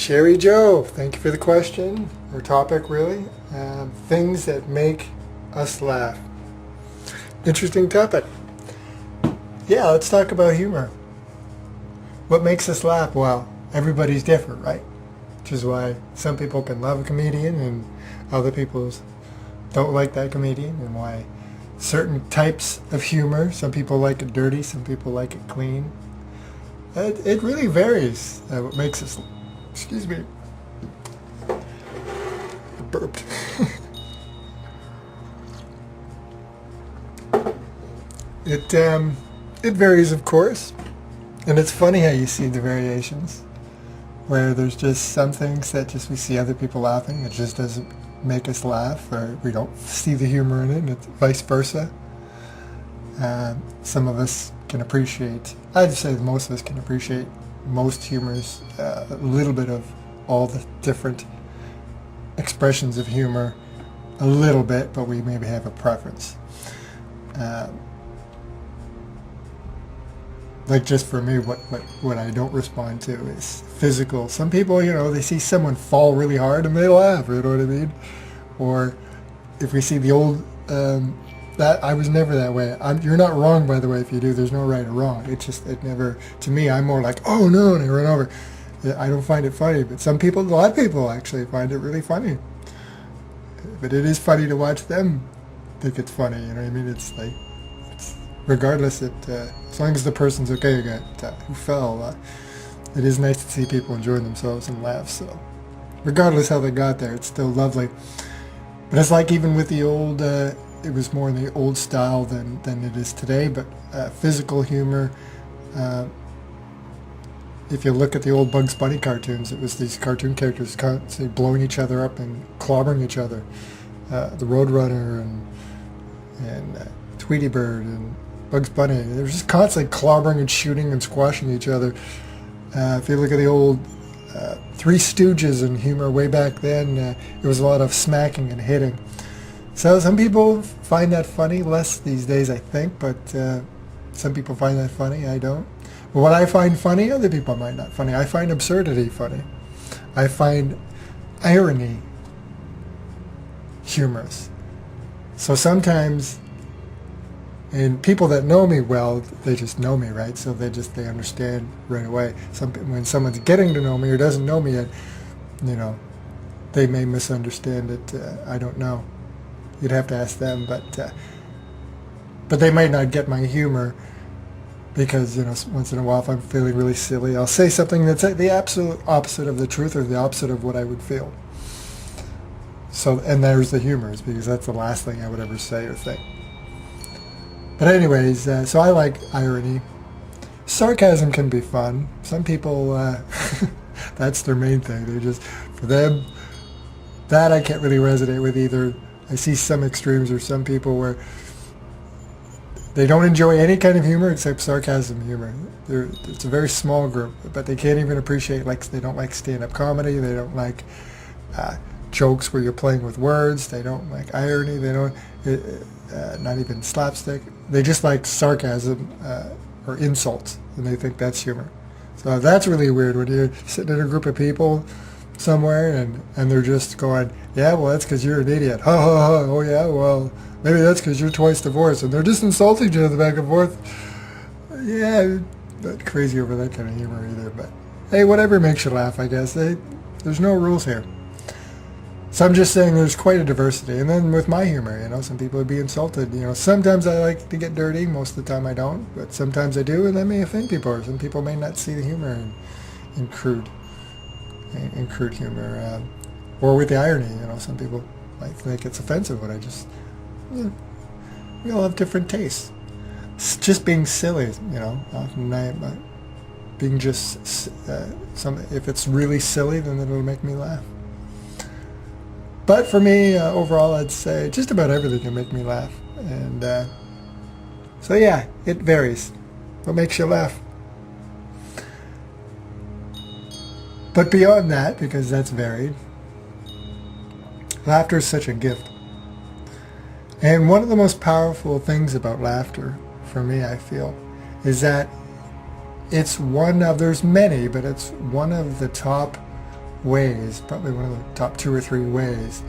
Sherry Joe, thank you for the question, or topic really. Things that make us laugh. Interesting topic. Yeah, let's talk about humor. What makes us laugh? Well, everybody's different, right? Which is why some people can love a comedian and other people don't like that comedian, and why certain types of humor, some people like it dirty, some people like it clean. It really varies what makes us, excuse me, I burped. It varies, of course, and it's funny how you see the variations, where there's just some things that just we see other people laughing, it just doesn't make us laugh, or we don't see the humor in it, and it's vice versa. Some of us can appreciate, I'd say most of us can appreciate most humors, a little bit of all the different expressions of humor, a little bit, but we maybe have a preference. Like just for me, what I don't respond to is physical. Some people, they see someone fall really hard and they laugh, you know what I mean? Or if we see the old, that I was never that way. You're not wrong, by the way, if you do. There's no right or wrong. It never, to me, I'm more like, oh no, and I run over. I don't find it funny, but a lot of people actually find it really funny. But it is funny to watch them think it's funny, you know what I mean? It's like, regardless, as long as the person's okay, who fell, it is nice to see people enjoying themselves and laugh. So, regardless how they got there, it's still lovely. But it's like even with the old, it was more in the old style than it is today. But physical humor. If you look at the old Bugs Bunny cartoons, it was these cartoon characters constantly blowing each other up and clobbering each other. The Roadrunner and Tweety Bird and Bugs Bunny. They were just constantly clobbering and shooting and squashing each other. If you look at the old Three Stooges and humor way back then, there was a lot of smacking and hitting. So some people find that funny, less these days I think, but some people find that funny, I don't. But what I find funny, other people might not funny. I find absurdity funny. I find irony humorous. So sometimes, and people that know me well, they just know me, right? So they understand right away. When someone's getting to know me or doesn't know me yet, they may misunderstand it. I don't know. You'd have to ask them, but they might not get my humor because once in a while, if I'm feeling really silly, I'll say something that's the absolute opposite of the truth or the opposite of what I would feel. So, and there's the humor, because that's the last thing I would ever say or think. But anyways, so I like irony. Sarcasm can be fun. Some people, that's their main thing. For them, that I can't really resonate with either. I see some extremes or some people where they don't enjoy any kind of humor except sarcasm humor. It's a very small group, but they can't even appreciate, they don't like stand-up comedy. They don't like jokes where you're playing with words. They don't like irony. They don't, not even slapstick. They just like sarcasm or insults, and they think that's humor. So that's really weird when you're sitting in a group of people somewhere and they're just going, yeah, well, that's because you're an idiot. Ha ha ha. Oh yeah, well, maybe that's because you're twice divorced, and they're just insulting each other back and forth. Yeah, not crazy over that kind of humor either. But hey, whatever makes you laugh, I guess. There's no rules here. So I'm just saying there's quite a diversity. And then with my humor, some people would be insulted. Sometimes I like to get dirty. Most of the time I don't. But sometimes I do, and that may offend people. Or some people may not see the humor in crude humor. Or with the irony. Some people might think it's offensive, but we all have different tastes. It's just being silly, often being just if it's really silly, then it'll make me laugh. But for me, overall, I'd say just about everything can make me laugh. And so yeah, it varies. What makes you laugh? But beyond that, because that's varied, laughter is such a gift. And one of the most powerful things about laughter, for me, I feel, is that it's one of, there's many, but it's one of the top ways, probably one of the top 2 or 3 ways,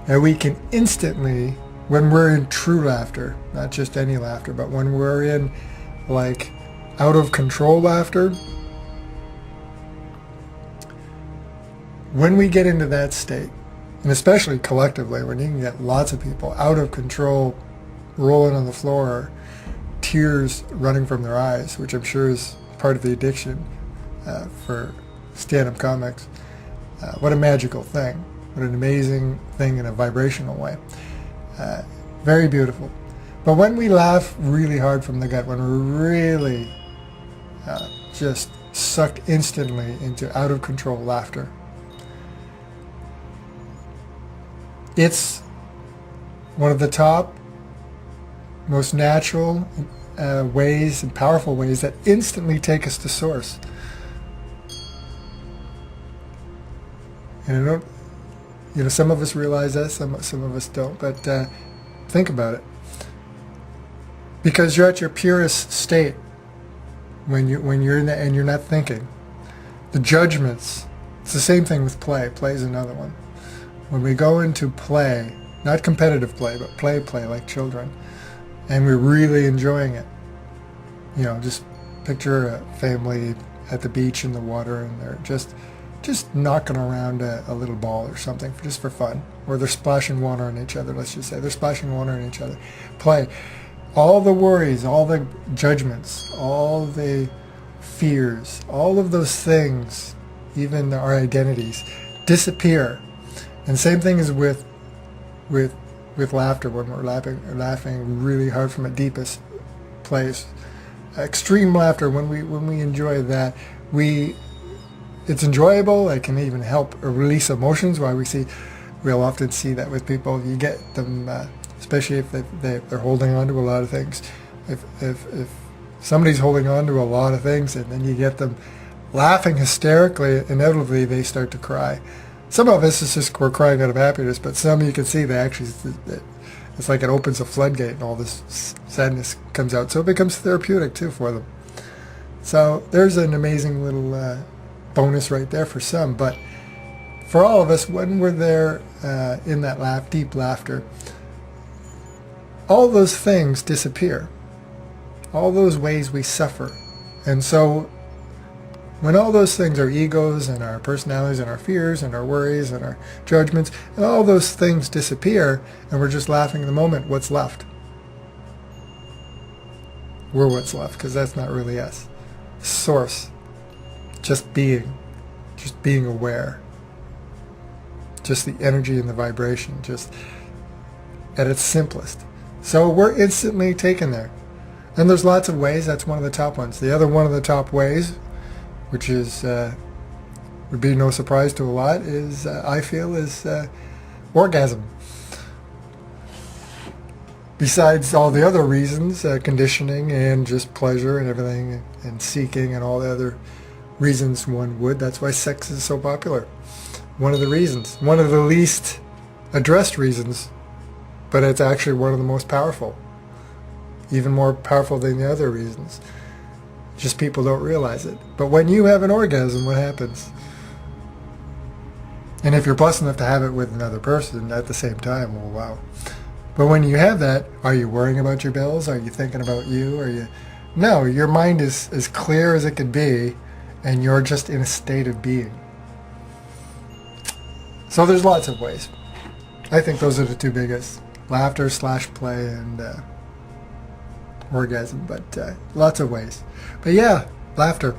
that we can instantly, when we're in true laughter, not just any laughter, but when we're in like out of control laughter, when we get into that state, and especially collectively, when you can get lots of people out of control, rolling on the floor, tears running from their eyes, which I'm sure is part of the addiction for stand-up comics. What a magical thing. What an amazing thing in a vibrational way. Very beautiful. But when we laugh really hard from the gut, when we're really just sucked instantly into out-of-control laughter, it's one of the top, most natural ways and powerful ways that instantly take us to source. And I don't, some of us realize that, some of us don't, but think about it. Because you're at your purest state when you're in that and you're not thinking. The judgments, it's the same thing with play. Play is another one. When we go into play, not competitive play, but play like children, and we're really enjoying it. Just picture a family at the beach in the water, and they're just knocking around a little ball or something just for fun, or they're splashing water on each other. Let's just say they're splashing water on each other. Play. All the worries, all the judgments, all the fears, all of those things, even our identities, disappear. And same thing is with laughter. When we're laughing really hard from a deepest place, extreme laughter. When we enjoy that, it's enjoyable. It can even help release emotions. We'll often see that with people. You get them, especially if they're holding on to a lot of things. If somebody's holding on to a lot of things, and then you get them laughing hysterically, inevitably they start to cry. Some of us, it's just we're crying out of happiness, but some you can see it's like it opens a floodgate and all this sadness comes out. So it becomes therapeutic too for them. So there's an amazing little bonus right there for some. But for all of us, when we're there in that deep laughter, all those things disappear. All those ways we suffer. And so when all those things, our egos and our personalities and our fears and our worries and our judgments, and all those things disappear, and we're just laughing in the moment, what's left? We're what's left, because that's not really us. Source. Just being aware. Just the energy and the vibration, just at its simplest. So we're instantly taken there. And there's lots of ways. That's one of the top ones. The other one of the top ways, which is would be no surprise to a lot, is I feel is orgasm. Besides all the other reasons, conditioning and just pleasure and everything, and seeking and all the other reasons one would. That's why sex is so popular. One of the reasons. One of the least addressed reasons, but it's actually one of the most powerful. Even more powerful than the other reasons. Just people don't realize it. But when you have an orgasm, what happens? And if you're blessed enough to have it with another person at the same time, well, wow. But when you have that, are you worrying about your bills? Are you thinking about you? No, your mind is as clear as it could be, and you're just in a state of being. So there's lots of ways. I think those are the two biggest. Laughter / play and orgasm, but lots of ways. But yeah, laughter.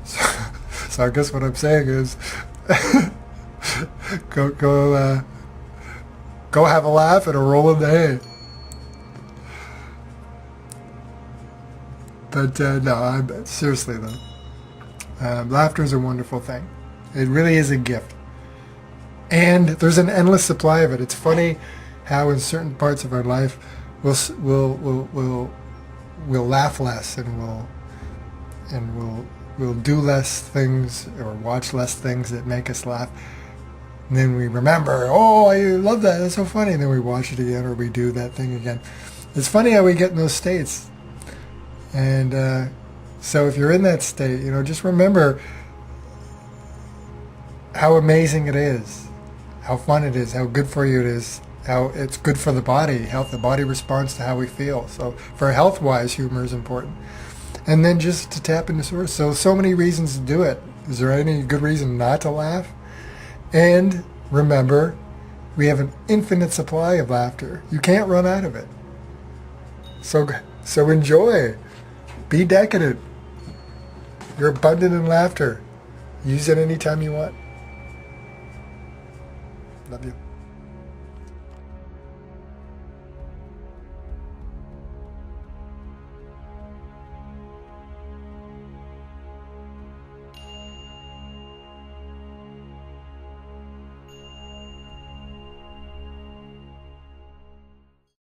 So I guess what I'm saying is go have a laugh and a roll in the hay. But no, seriously though, laughter is a wonderful thing. It really is a gift, and there's an endless supply of it. It's funny how in certain parts of our life we'll laugh less, and we'll do less things or watch less things that make us laugh. And then we remember, oh, I love that, that's so funny. And then we watch it again, or we do that thing again. It's funny how we get in those states. And so if you're in that state, just remember, how amazing it is, how fun it is, how good for you it is, how it's good for the body, how the body responds to how we feel. So for health-wise, humor is important. And then just to tap into source. So many reasons to do it. Is there any good reason not to laugh? And remember, we have an infinite supply of laughter. You can't run out of it. So enjoy. Be decadent. You're abundant in laughter. Use it anytime you want. Love you.